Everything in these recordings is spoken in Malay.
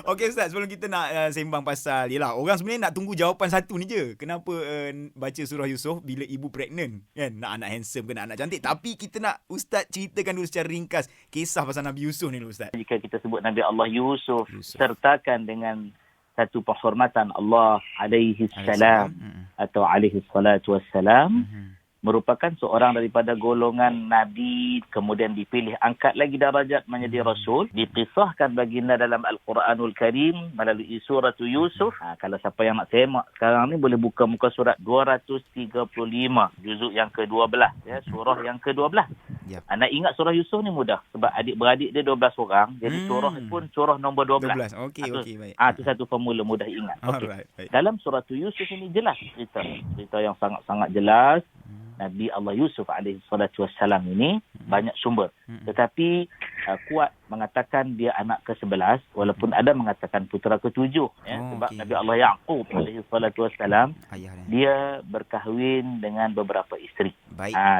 Okey Ustaz, sebelum kita nak sembang pasal, yelah, orang sebenarnya nak tunggu jawapan satu ni je. Kenapa baca surah Yusuf bila ibu pregnant, kan? Nak anak handsome ke nak anak cantik. Tapi kita nak Ustaz ceritakan dulu secara ringkas kisah pasal Nabi Yusuf ni dulu Ustaz. Jika kita sebut Nabi Allah Yusuf, sertakan dengan satu penghormatan Allah alaihi salam atau alaihi salatu wassalam, merupakan seorang daripada golongan Nabi, kemudian dipilih, angkat lagi darjat menjadi Rasul. Dikisahkan baginda dalam Al-Quranul Karim melalui surah Yusuf. Kalau siapa yang nak semak sekarang ni boleh buka muka surat 235, juzuk yang ke-12, ya, surah yang ke-12. Yep. Nak ingat surah Yusuf ni mudah sebab adik-beradik dia 12 orang. Jadi surah pun surah nombor 12. Okey, baik. Itu satu formula mudah ingat. Okay. Dalam surah Yusuf ini jelas cerita yang sangat-sangat jelas. Nabi Allah Yusuf alaihi salatu wassalam ini banyak sumber. Tetapi kuat mengatakan dia anak ke-11 walaupun ada mengatakan putera ke-7, ya, sebab Nabi Allah Yaqub alaihi salatu wassalam dia berkahwin dengan beberapa isteri.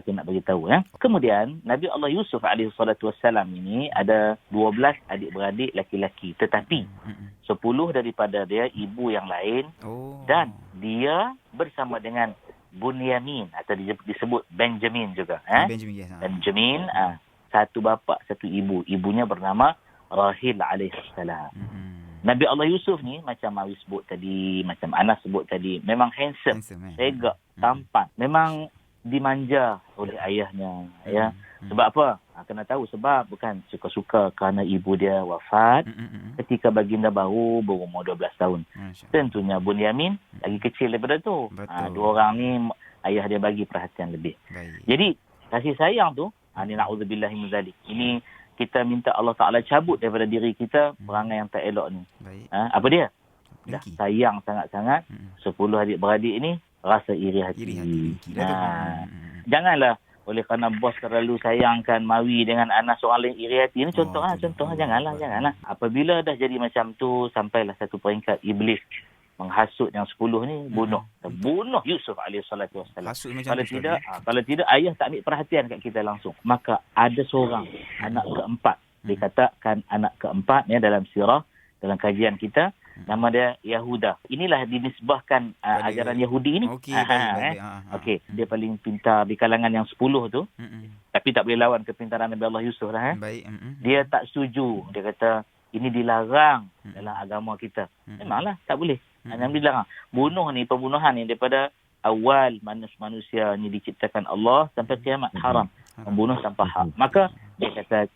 Itu nak bagi tahu, ya. Kemudian Nabi Allah Yusuf alaihi salatu wassalam ini ada 12 adik-beradik laki-laki, tetapi 10 daripada dia ibu yang lain, dan dia bersama dengan Bunyamin atau disebut Benjamin juga. Benjamin, satu bapa, satu ibu. Ibunya bernama Rahil alaihissalam. Nabi Allah Yusuf ni macam Awi sebut tadi, macam Anas sebut tadi, memang handsome, segak, tampan. Memang dimanja oleh ayahnya, ya. Sebab apa? Kena tahu sebab bukan suka-suka kerana ibu dia wafat ketika baginda baru berumur 12 tahun. Tentunya Bunyamin lagi kecil daripada tu. Dua orang ni ayah dia bagi perhatian lebih. Jadi kasih sayang tu, ni na'udzubillahi min zalik. Ini kita minta Allah Ta'ala cabut daripada diri kita perangai yang tak elok ni. Apa dia? Dah sayang sangat-sangat 10 adik-beradik ini, rasa iri hati. Janganlah oleh kerana bos terlalu sayangkan mawi dengan anak seorang lain iri hati. Ini contohnya janganlah. Apabila dah jadi macam tu, sampailah satu peringkat iblis menghasut yang 10 ni, bunuh Yusuf alaihi salatu wassalam. Kalau tidak ayah tak ambil perhatian kat kita langsung. Maka ada seorang anak keempat, dikatakan anak keempat ya dalam sirah, dalam kajian kita, nama dia Yahuda. Inilah dinisbahkan ajaran Yahudi ni. Okey, dia paling pintar di kalangan yang 10 tu. Tapi tak boleh lawan kepintaran Nabi Allah Yusuf lah. Dia tak setuju. Dia kata ini dilarang dalam agama kita. Memanglah tak boleh. Nabi dilarang. Pembunuhan ni daripada awal manusia ni diciptakan Allah sampai kiamat, haram. Membunuh tanpa hak. Maka dia kata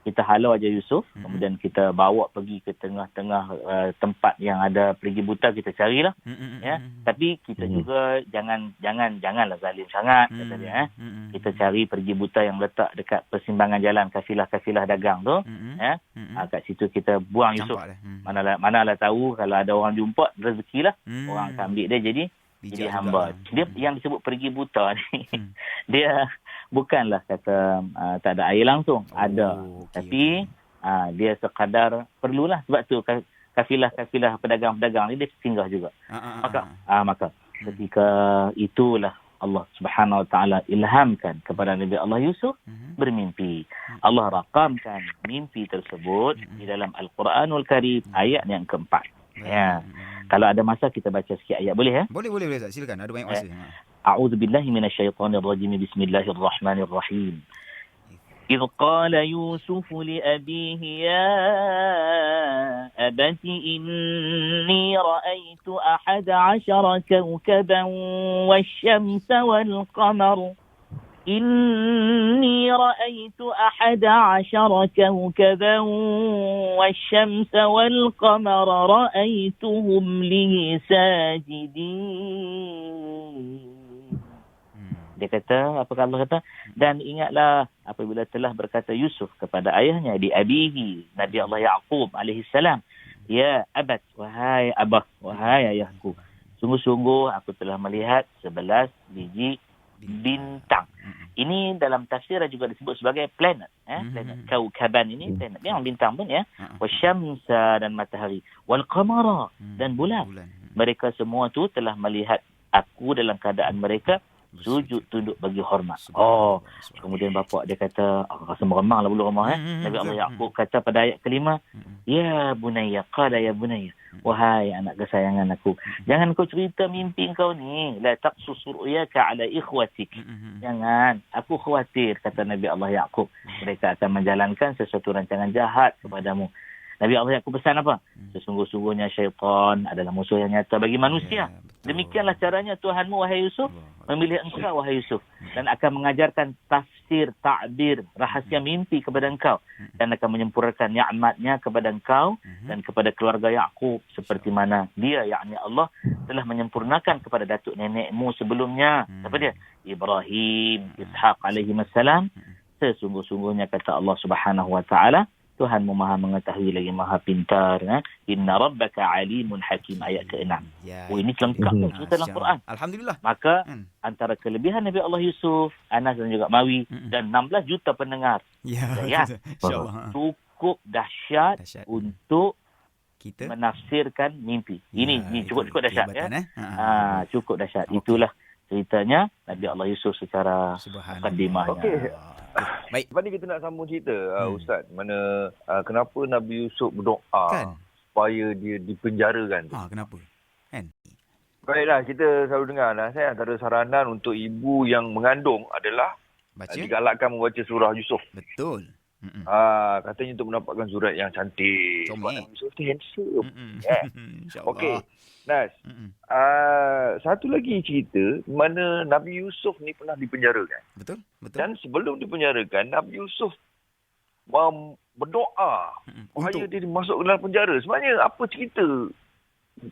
kita halau aja Yusuf, kemudian kita bawa pergi ke tengah-tengah tempat yang ada perigi buta, kita carilah, ya. Tapi kita juga janganlah zalim sangat, kata dia. Kita cari perigi buta yang letak dekat persimpangan jalan kafilah-kafilah dagang tu, ya. Kat situ kita buang Yusuf. Manalah tahu kalau ada orang jumpa, rezekilah orang akan ambil dia jadi hamba. Dia yang disebut perigi buta ni, dia bukanlah kata tak ada air langsung, ada. Tapi dia sekadar perlulah, sebab tu kafilah-kafilah pedagang-pedagang ni dia singgah juga. Maka ketika itulah Allah Subhanahu Wa Taala ilhamkan kepada Nabi Allah Yusuf bermimpi. Allah rakamkan mimpi tersebut di dalam Al-Quranul Karim ayat yang keempat. Ya. Kalau ada masa kita baca sikit ayat, boleh ya? Boleh Ustaz, silakan, ada banyak masa. A'udzu billahi minasyaitonir rajim. Bismillahirrahmanirrahim. إذ قال يوسف لأبيه يا أبت إني رأيت 11 كوكبا والشمس والقمر إني رأيت 11 كوكبا والشمس والقمر رأيتهم لي ساجدين. Dia kata, apa Allah kata? Dan ingatlah apabila telah berkata Yusuf kepada ayahnya di abihi, Nabi Allah Yaqub alaihissalam, ya abat, wahai abah, wahai ayahku, sungguh-sungguh aku telah melihat 11 biji bintang. Ini dalam tafsir juga disebut sebagai planet, planet kaukaban ini planet, memang bintang pun, ya. Wasyamsa, dan matahari, wal qamara, dan bulan. Mereka semua tu telah melihat aku dalam keadaan mereka Sujud tunduk bagi hormat. Subhanallah, subhanallah. Kemudian bapak dia kata, rasa meremang lah bulu remah. Nabi Allah Yaqub kata pada ayat kelima, ya bunayya, qala ya bunayya, wahai anak kesayangan aku, jangan kau cerita mimpi kau ni, la taqsus ru'yaka ala ikhwatik. Jangan, aku khawatir, kata Nabi Allah Yaqub, mereka akan menjalankan sesuatu rancangan jahat kepadamu. Nabi Allah Yaqub pesan apa? Sesungguh-sungguhnya syaitan adalah musuh yang nyata bagi manusia. Demikianlah caranya Tuhanmu, wahai Yusuf, memilih engkau, wahai Yusuf, dan akan mengajarkan tafsir, ta'bir, rahasia mimpi kepada engkau, dan akan menyempurnakan nikmat-Nya kepada engkau dan kepada keluarga Yaqub, seperti mana dia, yakni Allah, telah menyempurnakan kepada datuk nenekmu sebelumnya. Siapa dia? Ibrahim, Ishaq alaihi wassalam. Sesungguh-sungguhnya, kata Allah Subhanahu wa taala, Tuhanmu maha mengetahui lagi maha pintar. Inna rabbaka alimun hakim, ayat ke-6. Ini lengkap cerita dalam Quran. Alhamdulillah. Maka antara kelebihan Nabi Allah Yusuf, Anas dan juga Mawi, dan 16 juta pendengar. InsyaAllah. Cukup dahsyat untuk kita menafsirkan mimpi. Ini cukup dahsyat. Cukup dahsyat. Okay. Itulah ceritanya Nabi Allah Yusuf secara mukadimahnya. Okey. Baik. Lepas ni kita nak sambung cerita, Ustaz. Mana kenapa Nabi Yusuf berdoa supaya dia dipenjarakan tu. Kenapa? Kan? Baiklah, kita selalu dengar saya antara saranan untuk ibu yang mengandung adalah digalakkan membaca surah Yusuf. Betul. Katanya untuk mendapatkan surat yang cantik. Sebab Nabi Yusuf tu handsome. Okey. Nas. Satu lagi cerita mana Nabi Yusuf ni pernah dipenjarakan. Betul. Dan sebelum dipenjarakan, Nabi Yusuf berdoa supaya dia masuk ke dalam penjara. Sebenarnya apa cerita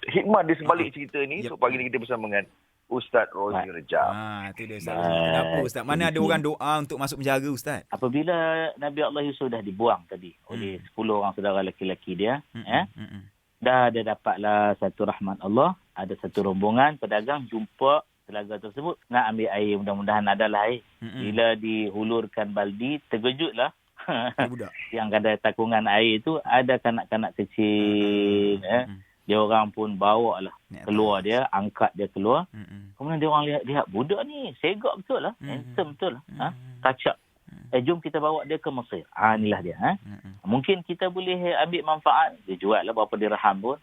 hikmah di sebalik cerita ni? So pagi ni kita bersama dengan Ustaz Rozi Rejab. Itu dia Ustaz. Kenapa Ustaz? Mana ada orang doa untuk masuk penjara Ustaz? Apabila Nabi Allah Yusuf dah dibuang tadi oleh 10 orang saudara lelaki dia, dah ada dapatlah satu rahmat Allah, ada satu rombongan pedagang jumpa telaga tersebut, nak ambil air, mudah-mudahan adalah air. Bila dihulurkan baldi, terkejutlah yang ada takungan air itu ada kanak-kanak kecil. Dia orang pun bawa lah keluar dia, angkat dia keluar. Kemudian dia orang lihat budak ni segak betul lah, handsome betul lah, touch up. Jom kita bawa dia ke Mesir. Inilah dia. Mungkin kita boleh ambil manfaat. Dia jual lah berapa dirham pun.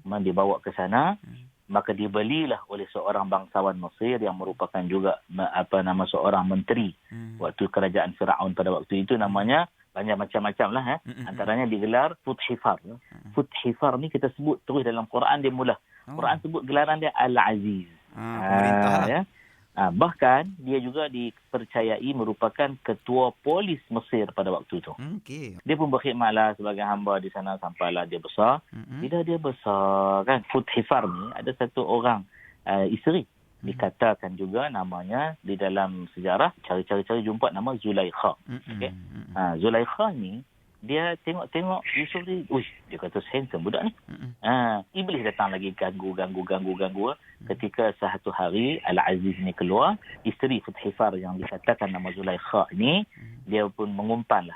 Kemudian dibawa ke sana. Maka dibelilah oleh seorang bangsawan Mesir yang merupakan juga seorang menteri waktu kerajaan Firaun pada waktu itu. Namanya banyak macam-macam lah. Antaranya digelar Futhifar. Futhifar ni kita sebut terus dalam Quran dia mula. Quran sebut gelaran dia Al-Aziz. Pemerintah lah. Ya. Bahkan dia juga dipercayai merupakan ketua polis Mesir pada waktu itu. Dia pun berkhidmatlah sebagai hamba di sana sampailah dia besar. Bila dia besar kan, Futhifar ni ada satu orang isteri. Dikatakan juga namanya di dalam sejarah, cari-cari jumpa nama Zulaikha. Zulaikha ni dia tengok Yusuf ni, dia kata handsome budak ni. Iblis datang lagi ganggu. Ketika satu hari Al-Aziz ni keluar, isteri Futhifar yang dikatakan nama Zulaikha ni, dia pun mengumpan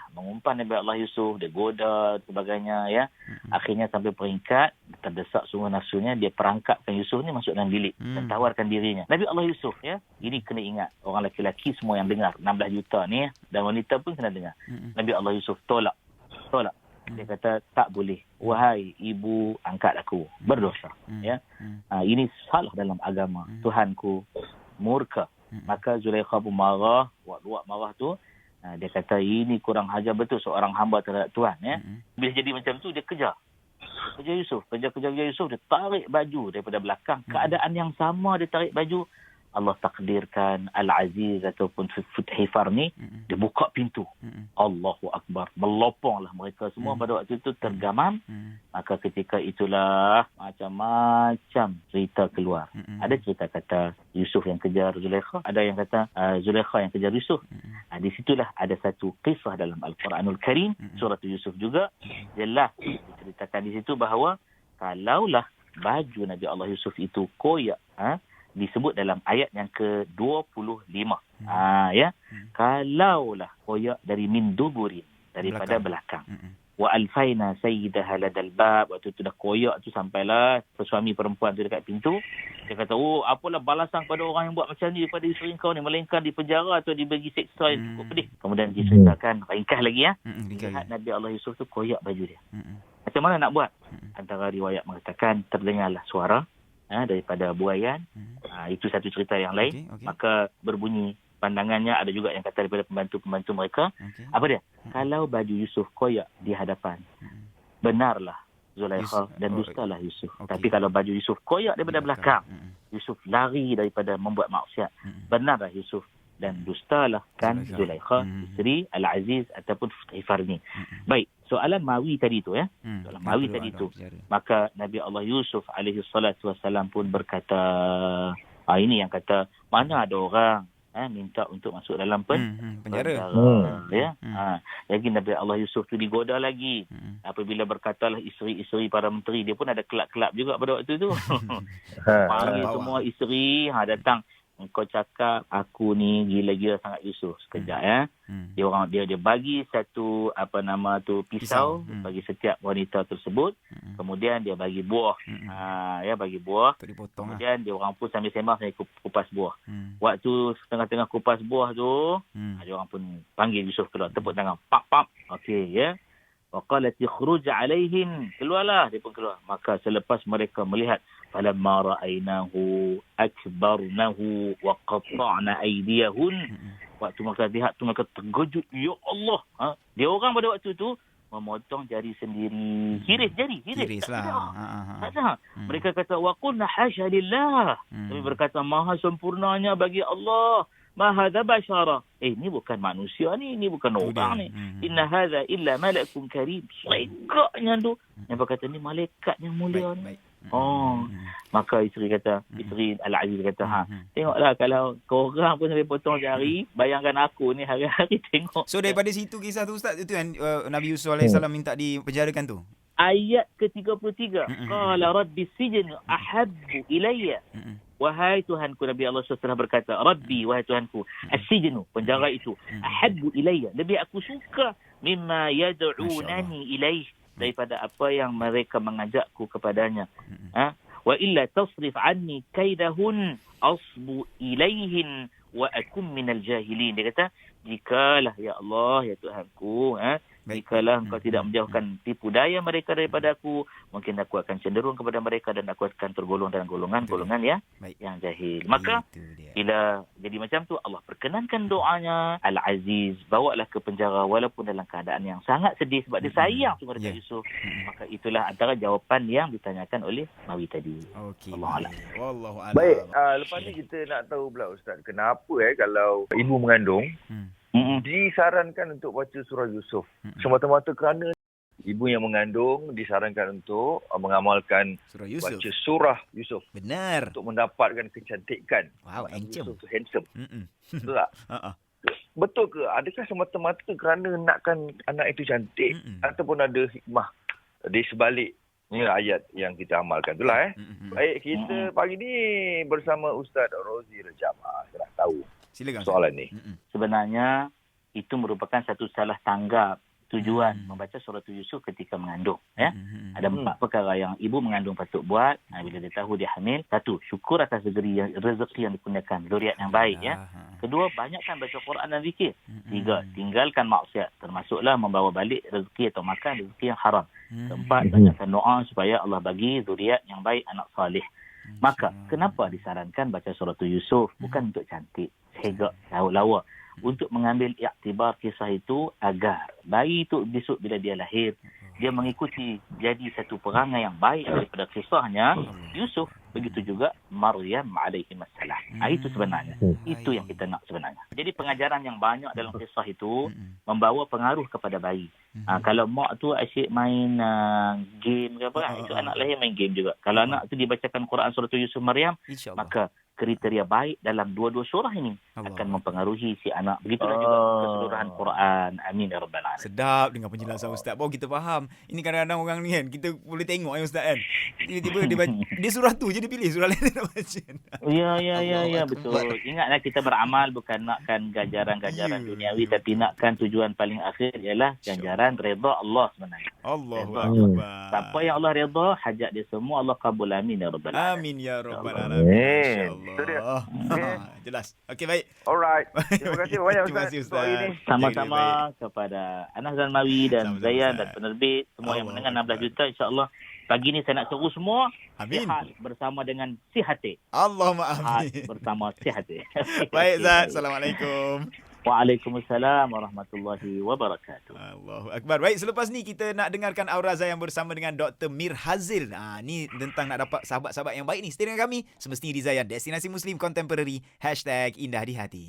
Nabi Allah Yusuf, dia goda sebagainya ya. Akhirnya sampai peringkat terdesak sungguh nafsunya, dia perangkapkan Yusuf ni masuk dalam bilik dan tawarkan dirinya. Nabi Allah Yusuf ya, ini kena ingat orang lelaki semua yang dengar 16 juta ni dan wanita pun kena dengar. Nabi Allah Yusuf tolak. Dia kata tak boleh, wahai ibu angkat aku, berdosa ya. Ini salah dalam agama, Tuhanku murka. Maka Zulaikha pun marah, buat marah tu. Dia kata ini kurang hajar betul seorang hamba terhadap Tuhan ya. Bila jadi macam tu dia kejar Yusuf, kejar Yusuf, dia tarik baju daripada belakang. Keadaan yang sama dia tarik baju, Allah takdirkan Al-Aziz ataupun Futhifar ni dia buka pintu. Allahu Akbar. Meloponglah mereka semua pada waktu itu tergamam. Maka ketika itulah macam-macam cerita keluar. Ada cerita kata Yusuf yang kejar Zulaikha, ada yang kata Zulaikha yang kejar Yusuf. Di situlah ada satu kisah dalam Al-Quranul Karim, surah Yusuf juga jelas diceritakan di situ bahawa kalaulah baju Nabi Allah Yusuf itu koyak, disebut dalam ayat yang ke-25. Ya. Kalaulah koyak dari min duburin, daripada belakang. wa alfaina sayyidaha ladal bab. Waktu tu dah koyak tu, sampailah suami perempuan tu dekat pintu. Dia kata, apalah balasan pada orang yang buat macam ni daripada isteri kau ni, melainkan di penjara atau dibagi seksa yang cukup pedih. Kemudian diceritakan, ringkas lagi ya. Lihat Nabi Allah Yusuf tu koyak baju dia. Macam mana nak buat? Antara riwayat mengatakan terdengarlah suara daripada buaian. Itu satu cerita yang lain. Okay. Maka berbunyi pandangannya, ada juga yang kata daripada pembantu-pembantu mereka. Apa dia? Kalau baju Yusuf koyak di hadapan, benarlah Zulaikha dan dustalah Yusuf. Tapi kalau baju Yusuf koyak daripada belakang, Yusuf lari daripada membuat maksiat, benarlah Yusuf dan dustalah kan Zulaikha, isteri Al-Aziz ataupun Farni. Baik, soalan Mawi tadi tu ya. Soalan Mawi tadi tu. Maka Nabi Allah Yusuf alaihi salatu wasalam pun berkata, ini yang kata, mana ada orang minta untuk masuk dalam penjara. Ya. Lagi Nabi Allah Yusuf tu digoda lagi. Apabila berkatalah isteri-isteri para menteri, dia pun ada kelab-kelab juga pada waktu tu. Panggil semua isteri, datang. Engkau cakap aku ni gila-gila sangat Yusuf. Sekejap ya. Dia bagi satu pisau bagi setiap wanita tersebut. Kemudian dia bagi buah. Bagi buah. Kemudian dia orang pun sambil sembang sambil kupas buah. Waktu tengah-tengah kupas buah tu, dia orang pun panggil Yusuf keluar, tepuk tangan. Pak. Okey ya. Waqalat ikhruj alaihim. Keluarlah, dia pun keluar. Maka selepas mereka melihat, falamma ra'ainahu akbarnahu wa qata'na aydiyahun. Waktu mereka lihat tu, mereka terkejut. Ya Allah. Dia orang pada waktu tu memotong jari sendiri. Hiris lah. Mereka kata, wa qulna hasya lillah. Kami berkata, maha sempurnanya bagi Allah. Ma hadha bashara. Ini bukan manusia ni, ini bukan orang ni. Inna hadha illa malakun karim. Malaikatnya tu. Yang berkata ni malaikat yang mulia ni. Maka isteri Al-Aziz kata, tengoklah kalau korang pun sampai potong jari, bayangkan aku ni hari-hari tengok. So daripada situ kisah tu Ustaz, itu kan Nabi Yusuf AS minta dipenjarakan tu. Ayat ke-33. Qala rabbi sijnu ahabbu ilayya. Wahai Tuhanku, Nabi Allah SWT telah berkata, Rabbi, wahai Tuhanku, as-sijnu, penjara itu, ahabbu ilayya, lebih aku suka mimma yad'unani ilaih, daripada apa yang mereka mengajakku kepadanya. Wa illa tasrif anni kaidahun asbu ilaihin wa akum minal jahilin. Dia kata, jikalah ya Allah, ya Tuhanku, jikalah engkau tidak menjauhkan tipu daya mereka daripada aku, mungkin aku akan cenderung kepada mereka dan aku akan tergolong dalam golongan yang jahil. Maka bila jadi macam tu, Allah perkenankan doanya. Al-Aziz bawalah ke penjara walaupun dalam keadaan yang sangat sedih sebab dia sayang kepada Yusuf. Maka itulah antara jawapan yang ditanyakan oleh Mawi tadi. Wallahu a'lam. Baik, lepas ni kita nak tahu pula Ustaz, kenapa kalau ibu mengandung disarankan untuk baca surah Yusuf? Semata-mata kerana ibu yang mengandung disarankan untuk mengamalkan surah Yusuf. Baca surah Yusuf. Benar. Untuk mendapatkan kecantikan. Wow, handsome. Yusuf tu handsome. Betul tak? Betul ke? Adakah semata-mata kerana nakkan anak itu cantik ataupun ada hikmah di sebalik ayat yang kita amalkan? Itulah Baik, kita pagi ni bersama Ustaz Rozi Rejama. Saya nak tahu soalan ni. Sebenarnya itu merupakan satu salah tanggap tujuan membaca surah Yusuf ketika mengandung. Ada 4 perkara yang ibu mengandung patut buat bila dia tahu dia hamil. 1, syukur atas rezeki yang dikurniakan, zuriat yang baik. 2, banyakkan baca Quran dan zikir. 3, tinggalkan maksiat, termasuklah membawa balik rezeki atau makan rezeki yang haram. 4, banyakkan doa supaya Allah bagi zuriat yang baik, anak salih. Maka kenapa disarankan baca surah Yusuf? Bukan untuk cantik, segak, lawa. Untuk mengambil iktibar kisah itu agar bayi itu besok bila dia lahir, dia mengikuti jadi satu perangai yang baik daripada kisahnya Yusuf. Begitu juga Maryam alaihissalam. Itu sebenarnya. Itu yang kita nak sebenarnya. Jadi pengajaran yang banyak dalam kisah itu membawa pengaruh kepada bayi. Kalau mak tu asyik main game ke apa, itu anak lahir main game juga. Kalau anak tu dibacakan Quran surah Yusuf Maryam, maka kriteria baik dalam dua-dua surah ini Allah. akan mempengaruhi si anak. Begitulah juga keseluruhan Quran. Amin ya rabbal alamin. Sedap dengan penjelasan Ustaz. Baru kita faham. Ini kadang-kadang orang ni kan, kita boleh tengok Ustaz kan. Tiba-tiba dia, dia surah tu je dia pilih, surah lain dia nak baca. Ya, betul. Ingatlah kita beramal bukan nakkan ganjaran-ganjaran duniawi, tapi nakkan tujuan paling akhir ialah ganjaran redha Allah sebenarnya. Allahu akbar. Siapa yang Allah redha, hajat dia semua Allah kabul. Amin ya rabbal alamin. Amin ya rabbal alamin. Itu dia. InsyaAllah. Jelas. Okey, baik. Alright. Terima kasih banyak Terima kasih, Ustaz. untuk hari ini. Sama-sama kepada Anas dan Mawi dan Sama-sama, Zayan Ustaz. dan penerbit semua yang Allah mendengar 16 Akbar. juta, insya-Allah pagi ni saya nak seru semua Amin. sihat bersama dengan sihati. Allahumma Sihat amin. bersama sihati. Baik, Ustaz. Assalamualaikum. Waalaikumsalam warahmatullahi wabarakatuh. Allahu Akbar. Baik, selepas ni kita nak dengarkan Aura Zayan bersama dengan Dr. Mir Hazil. Ni tentang nak dapat sahabat-sahabat yang baik ni. Stay dengan kami. Semestinya di Zayan, Destinasi Muslim Contemporary. #Indah di Hati.